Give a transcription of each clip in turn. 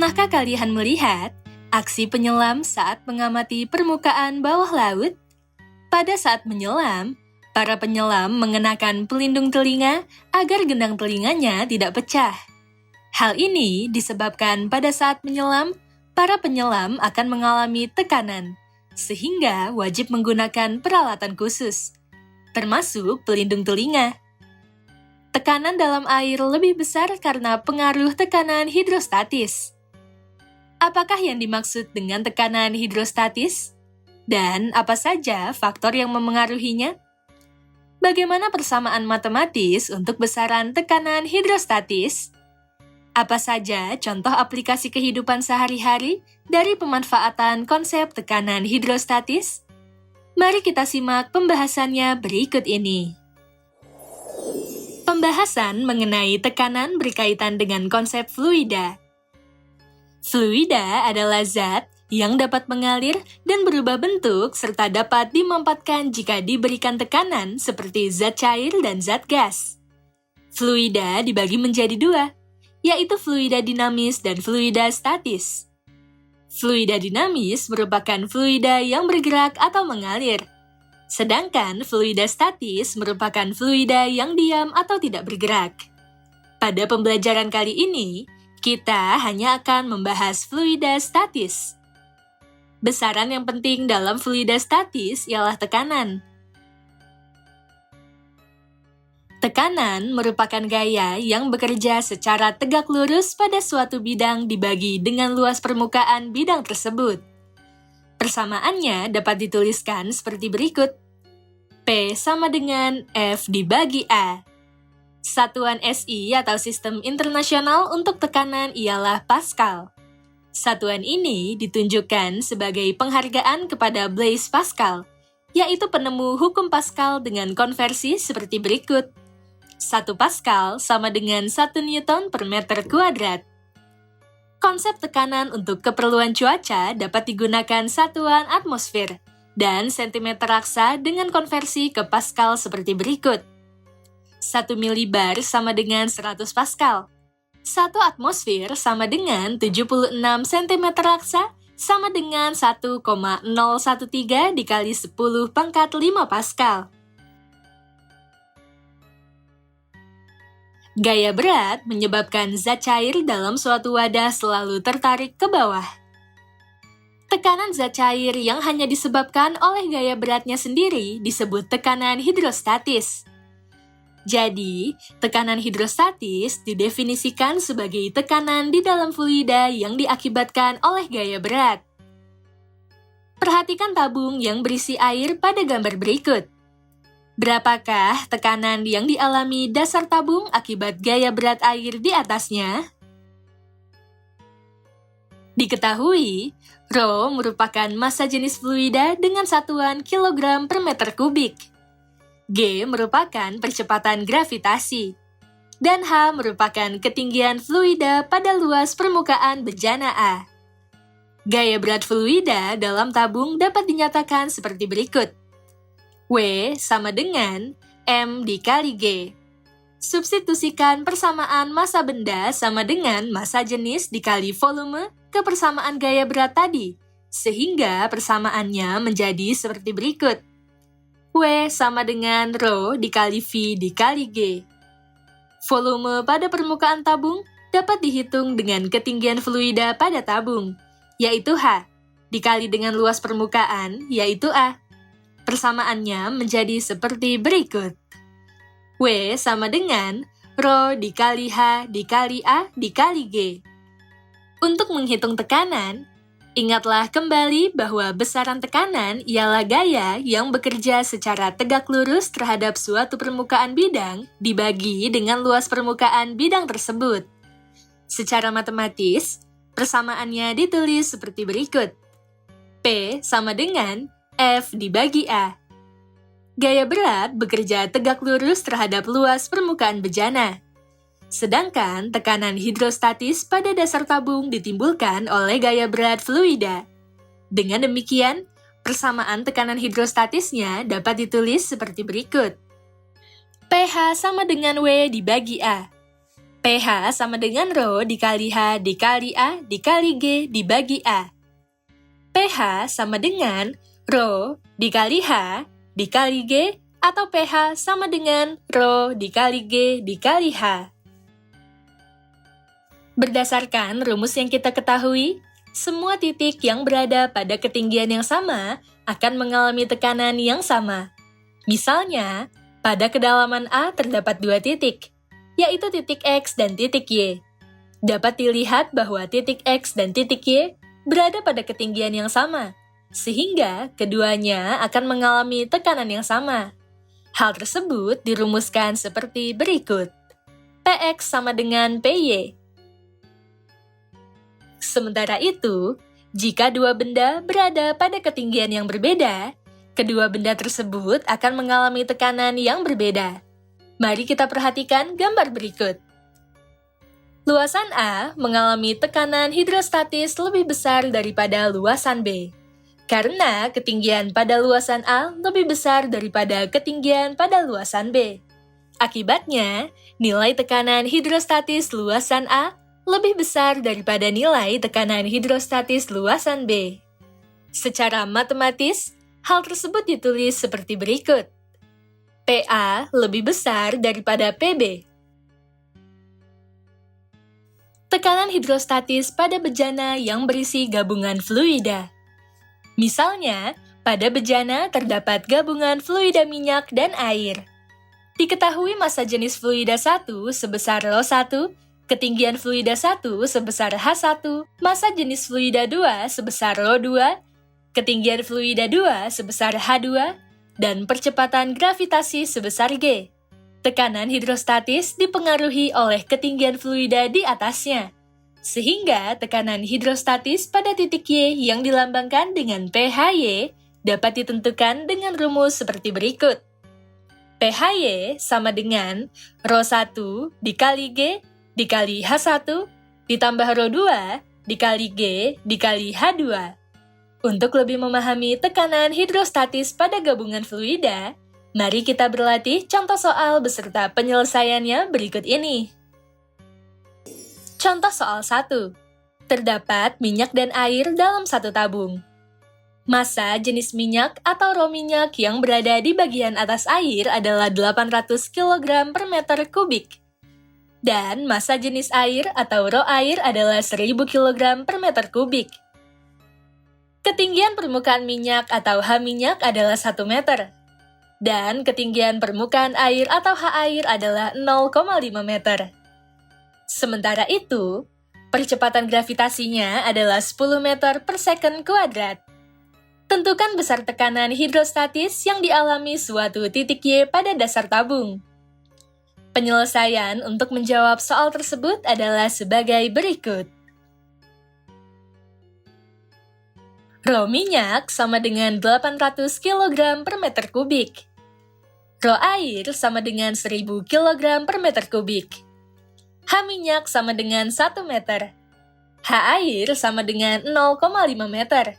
Pernahkah kalian melihat aksi penyelam saat mengamati permukaan bawah laut? Pada saat menyelam, para penyelam mengenakan pelindung telinga agar gendang telinganya tidak pecah. Hal ini disebabkan pada saat menyelam, para penyelam akan mengalami tekanan, sehingga wajib menggunakan peralatan khusus, termasuk pelindung telinga. Tekanan dalam air lebih besar karena pengaruh tekanan hidrostatis. Apakah yang dimaksud dengan tekanan hidrostatis? Dan apa saja faktor yang memengaruhinya? Bagaimana persamaan matematis untuk besaran tekanan hidrostatis? Apa saja contoh aplikasi kehidupan sehari-hari dari pemanfaatan konsep tekanan hidrostatis? Mari kita simak pembahasannya berikut ini. Pembahasan mengenai tekanan berkaitan dengan konsep fluida. Fluida adalah zat yang dapat mengalir dan berubah bentuk serta dapat dimampatkan jika diberikan tekanan seperti zat cair dan zat gas. Fluida dibagi menjadi dua, yaitu fluida dinamis dan fluida statis. Fluida dinamis merupakan fluida yang bergerak atau mengalir, sedangkan fluida statis merupakan fluida yang diam atau tidak bergerak. Pada pembelajaran kali ini, kita hanya akan membahas fluida statis. Besaran yang penting dalam fluida statis ialah tekanan. Tekanan merupakan gaya yang bekerja secara tegak lurus pada suatu bidang dibagi dengan luas permukaan bidang tersebut. Persamaannya dapat dituliskan seperti berikut. P sama dengan F dibagi A. Satuan SI atau Sistem Internasional untuk tekanan ialah Pascal. Satuan ini ditunjukkan sebagai penghargaan kepada Blaise Pascal, yaitu penemu hukum Pascal dengan konversi seperti berikut. 1 Pascal sama dengan 1 Newton per meter kuadrat. Konsep tekanan untuk keperluan cuaca dapat digunakan satuan atmosfer dan sentimeter raksa dengan konversi ke Pascal seperti berikut. 1 milibar sama dengan 100 Pascal. 1 atmosfer sama dengan 76 cm raksa sama dengan 1,013 dikali 10 pangkat 5 Pascal. Gaya berat menyebabkan zat cair dalam suatu wadah selalu tertarik ke bawah. Tekanan zat cair yang hanya disebabkan oleh gaya beratnya sendiri disebut tekanan hidrostatis. Jadi, tekanan hidrostatis didefinisikan sebagai tekanan di dalam fluida yang diakibatkan oleh gaya berat. Perhatikan tabung yang berisi air pada gambar berikut. Berapakah tekanan yang dialami dasar tabung akibat gaya berat air di atasnya? Diketahui, Rho merupakan massa jenis fluida dengan satuan kilogram per meter kubik. G merupakan percepatan gravitasi, dan H merupakan ketinggian fluida pada luas permukaan bejana A. Gaya berat fluida dalam tabung dapat dinyatakan seperti berikut. W sama dengan M dikali G. Substitusikan persamaan massa benda sama dengan massa jenis dikali volume ke persamaan gaya berat tadi, sehingga persamaannya menjadi seperti berikut. W sama dengan Rho dikali V dikali G. Volume pada permukaan tabung dapat dihitung dengan ketinggian fluida pada tabung, yaitu H, dikali dengan luas permukaan, yaitu A. Persamaannya menjadi seperti berikut. W sama dengan Rho dikali H dikali A dikali G. Untuk menghitung tekanan, ingatlah kembali bahwa besaran tekanan ialah gaya yang bekerja secara tegak lurus terhadap suatu permukaan bidang dibagi dengan luas permukaan bidang tersebut. Secara matematis, persamaannya ditulis seperti berikut. P sama dengan F dibagi A. Gaya berat bekerja tegak lurus terhadap luas permukaan bejana. Sedangkan tekanan hidrostatis pada dasar tabung ditimbulkan oleh gaya berat fluida. Dengan demikian, persamaan tekanan hidrostatisnya dapat ditulis seperti berikut. pH sama dengan W dibagi A. pH sama dengan Rho dikali H dikali A dikali G dibagi A. pH sama dengan Rho dikali H dikali G atau pH sama dengan Rho dikali G dikali H. Berdasarkan rumus yang kita ketahui, semua titik yang berada pada ketinggian yang sama akan mengalami tekanan yang sama. Misalnya, pada kedalaman A terdapat dua titik, yaitu titik X dan titik Y. Dapat dilihat bahwa titik X dan titik Y berada pada ketinggian yang sama, sehingga keduanya akan mengalami tekanan yang sama. Hal tersebut dirumuskan seperti berikut. Px sama dengan Py. Sementara itu, jika dua benda berada pada ketinggian yang berbeda, kedua benda tersebut akan mengalami tekanan yang berbeda. Mari kita perhatikan gambar berikut. Luasan A mengalami tekanan hidrostatis lebih besar daripada luasan B, karena ketinggian pada luasan A lebih besar daripada ketinggian pada luasan B. Akibatnya, nilai tekanan hidrostatis luasan A lebih besar daripada nilai tekanan hidrostatis luasan B. Secara matematis, hal tersebut ditulis seperti berikut. PA lebih besar daripada PB. Tekanan hidrostatis pada bejana yang berisi gabungan fluida. Misalnya, pada bejana terdapat gabungan fluida minyak dan air. Diketahui massa jenis fluida 1 sebesar Rho1, ketinggian fluida 1 sebesar H1, massa jenis fluida 2 sebesar Rho2, ketinggian fluida 2 sebesar H2, dan percepatan gravitasi sebesar G. Tekanan hidrostatis dipengaruhi oleh ketinggian fluida di atasnya, sehingga tekanan hidrostatis pada titik Y yang dilambangkan dengan pHy dapat ditentukan dengan rumus seperti berikut. pHy sama dengan Rho1 dikali G dikali H1 ditambah Rho2 dikali G dikali H2. Untuk lebih memahami tekanan hidrostatis pada gabungan fluida, mari kita berlatih contoh soal beserta penyelesaiannya berikut ini. Contoh soal 1. Terdapat minyak dan air dalam satu tabung. Massa jenis minyak atau Rho minyak yang berada di bagian atas air adalah 800 kg per meter kubik. Dan massa jenis air atau Rho air adalah 1000 kg per meter kubik. Ketinggian permukaan minyak atau H minyak adalah 1 meter. Dan ketinggian permukaan air atau H air adalah 0,5 meter. Sementara itu, percepatan gravitasinya adalah 10 meter per second kuadrat. Tentukan besar tekanan hidrostatis yang dialami suatu titik Y pada dasar tabung. Penyelesaian untuk menjawab soal tersebut adalah sebagai berikut. Rho minyak sama dengan 800 kg per meter kubik. Rho air sama dengan 1000 kg per meter kubik. H minyak sama dengan 1 meter. H air sama dengan 0,5 meter.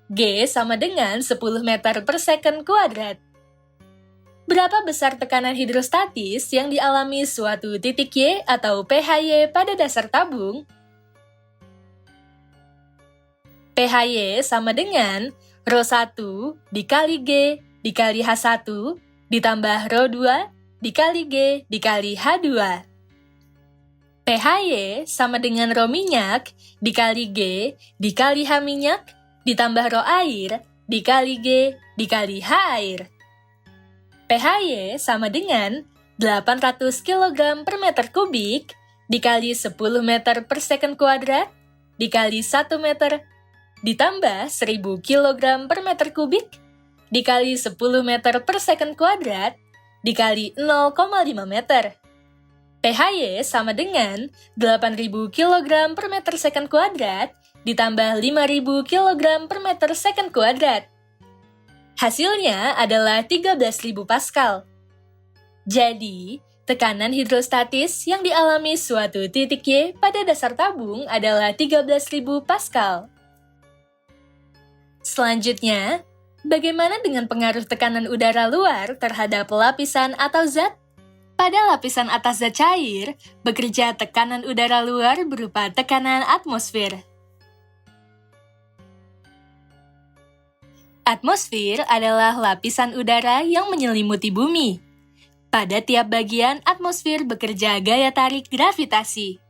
G sama dengan 10 meter per second kuadrat. Berapa besar tekanan hidrostatis yang dialami suatu titik Y atau pHy pada dasar tabung? pHy sama dengan Rho1 dikali G dikali H1 ditambah Rho2 dikali G dikali H2. pHy sama dengan Rho minyak dikali G dikali H minyak ditambah Rho air dikali G dikali H air. pHy sama dengan 800 kg per meter kubik dikali 10 meter per second kuadrat dikali 1 meter ditambah 1000 kg per meter kubik dikali 10 meter per second kuadrat dikali 0,5 meter. pHy sama dengan 8000 kg per meter second kuadrat ditambah 5000 kg per meter second kuadrat. Hasilnya adalah 13.000 Pascal. Jadi, tekanan hidrostatis yang dialami suatu titik Y pada dasar tabung adalah 13.000 Pascal. Selanjutnya, bagaimana dengan pengaruh tekanan udara luar terhadap lapisan atau zat? Pada lapisan atas zat cair, bekerja tekanan udara luar berupa tekanan atmosfer. Atmosfer adalah lapisan udara yang menyelimuti bumi. Pada tiap bagian, atmosfer bekerja gaya tarik gravitasi.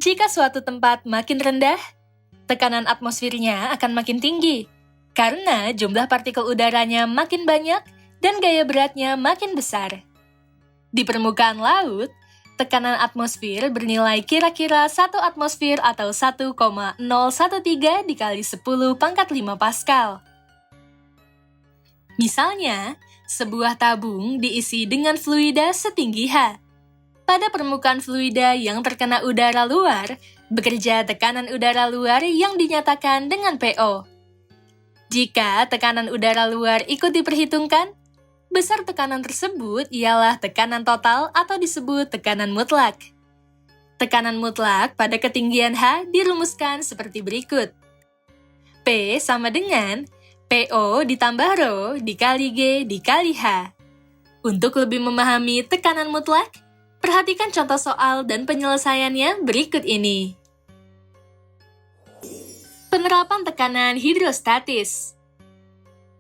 Jika suatu tempat makin rendah, tekanan atmosfernya akan makin tinggi, karena jumlah partikel udaranya makin banyak dan gaya beratnya makin besar. Di permukaan laut, tekanan atmosfer bernilai kira-kira 1 atmosfer atau 1,013 dikali 10⁵ Pascal. Misalnya, sebuah tabung diisi dengan fluida setinggi H. Pada permukaan fluida yang terkena udara luar, bekerja tekanan udara luar yang dinyatakan dengan PO. Jika tekanan udara luar ikut diperhitungkan, besar tekanan tersebut ialah tekanan total atau disebut tekanan mutlak. Tekanan mutlak pada ketinggian H dirumuskan seperti berikut. P sama dengan PO ditambah Rho dikali G dikali H. Untuk lebih memahami tekanan mutlak, perhatikan contoh soal dan penyelesaiannya berikut ini. Penerapan tekanan hidrostatis.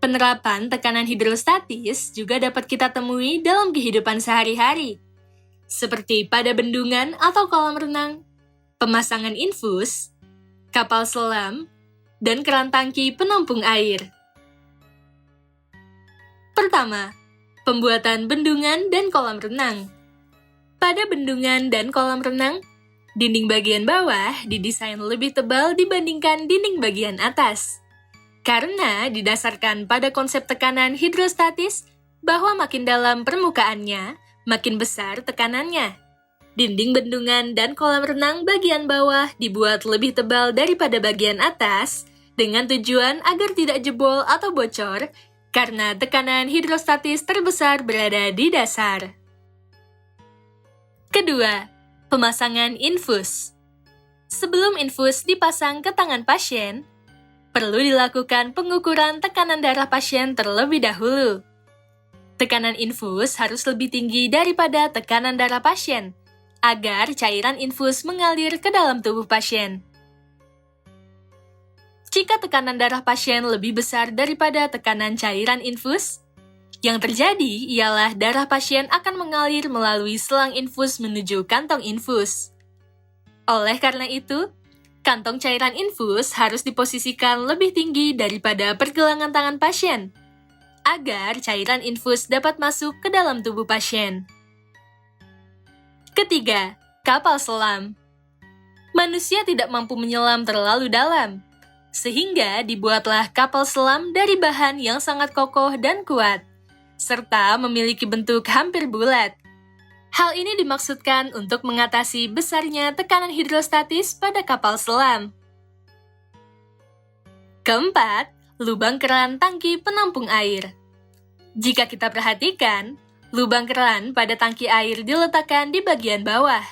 Penerapan tekanan hidrostatis juga dapat kita temui dalam kehidupan sehari-hari, seperti pada bendungan atau kolam renang, pemasangan infus, kapal selam, dan keran tangki penampung air. Pertama, pembuatan bendungan dan kolam renang. Pada bendungan dan kolam renang, dinding bagian bawah didesain lebih tebal dibandingkan dinding bagian atas. Karena didasarkan pada konsep tekanan hidrostatis bahwa makin dalam permukaannya, makin besar tekanannya. Dinding bendungan dan kolam renang bagian bawah dibuat lebih tebal daripada bagian atas dengan tujuan agar tidak jebol atau bocor karena tekanan hidrostatis terbesar berada di dasar. Kedua, pemasangan infus. Sebelum infus dipasang ke tangan pasien, perlu dilakukan pengukuran tekanan darah pasien terlebih dahulu. Tekanan infus harus lebih tinggi daripada tekanan darah pasien, agar cairan infus mengalir ke dalam tubuh pasien. Jika tekanan darah pasien lebih besar daripada tekanan cairan infus, yang terjadi ialah darah pasien akan mengalir melalui selang infus menuju kantong infus. Oleh karena itu, kantong cairan infus harus diposisikan lebih tinggi daripada pergelangan tangan pasien, agar cairan infus dapat masuk ke dalam tubuh pasien. Ketiga, kapal selam. Manusia tidak mampu menyelam terlalu dalam, sehingga dibuatlah kapal selam dari bahan yang sangat kokoh dan kuat, serta memiliki bentuk hampir bulat. Hal ini dimaksudkan untuk mengatasi besarnya tekanan hidrostatis pada kapal selam. Keempat, lubang keran tangki penampung air. Jika kita perhatikan, lubang keran pada tangki air diletakkan di bagian bawah.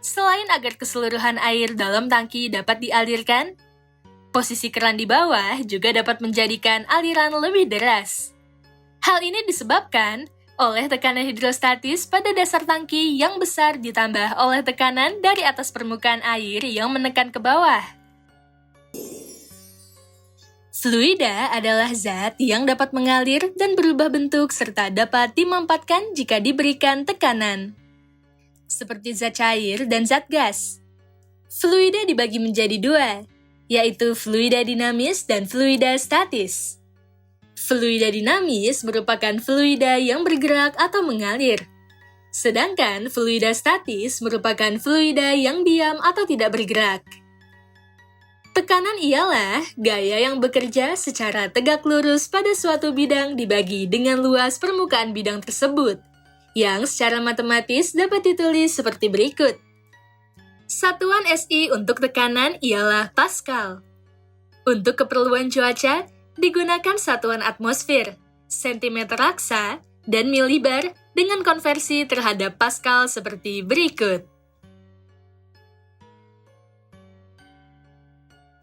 Selain agar keseluruhan air dalam tangki dapat dialirkan, posisi keran di bawah juga dapat menjadikan aliran lebih deras. Hal ini disebabkan oleh tekanan hidrostatis pada dasar tangki yang besar ditambah oleh tekanan dari atas permukaan air yang menekan ke bawah. Fluida adalah zat yang dapat mengalir dan berubah bentuk serta dapat dimampatkan jika diberikan tekanan, seperti zat cair dan zat gas. Fluida dibagi menjadi dua, yaitu fluida dinamis dan fluida statis. Fluida dinamis merupakan fluida yang bergerak atau mengalir, sedangkan fluida statis merupakan fluida yang diam atau tidak bergerak. Tekanan ialah gaya yang bekerja secara tegak lurus pada suatu bidang dibagi dengan luas permukaan bidang tersebut, yang secara matematis dapat ditulis seperti berikut. Satuan SI untuk tekanan ialah Pascal. Untuk keperluan cuaca, digunakan satuan atmosfer, sentimeter raksa, dan milibar dengan konversi terhadap Pascal seperti berikut.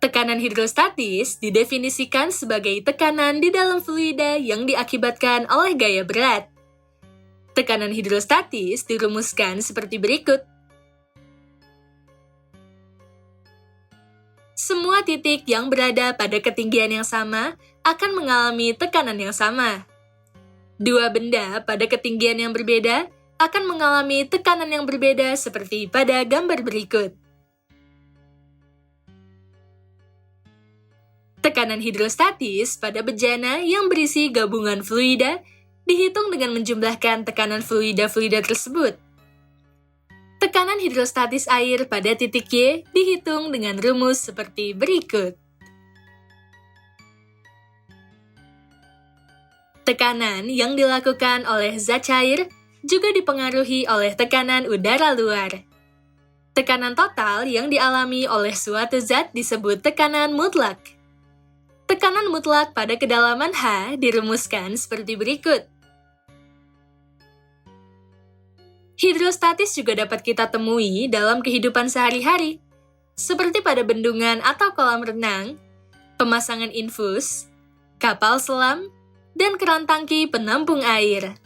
Tekanan hidrostatis didefinisikan sebagai tekanan di dalam fluida yang diakibatkan oleh gaya berat. Tekanan hidrostatis dirumuskan seperti berikut. Semua titik yang berada pada ketinggian yang sama akan mengalami tekanan yang sama. Dua benda pada ketinggian yang berbeda akan mengalami tekanan yang berbeda seperti pada gambar berikut. Tekanan hidrostatis pada bejana yang berisi gabungan fluida dihitung dengan menjumlahkan tekanan fluida-fluida tersebut. Tekanan hidrostatis air pada titik Y dihitung dengan rumus seperti berikut. Tekanan yang dilakukan oleh zat cair juga dipengaruhi oleh tekanan udara luar. Tekanan total yang dialami oleh suatu zat disebut tekanan mutlak. Tekanan mutlak pada kedalaman H dirumuskan seperti berikut. Hidrostatis juga dapat kita temui dalam kehidupan sehari-hari, seperti pada bendungan atau kolam renang, pemasangan infus, kapal selam, dan keran tangki penampung air.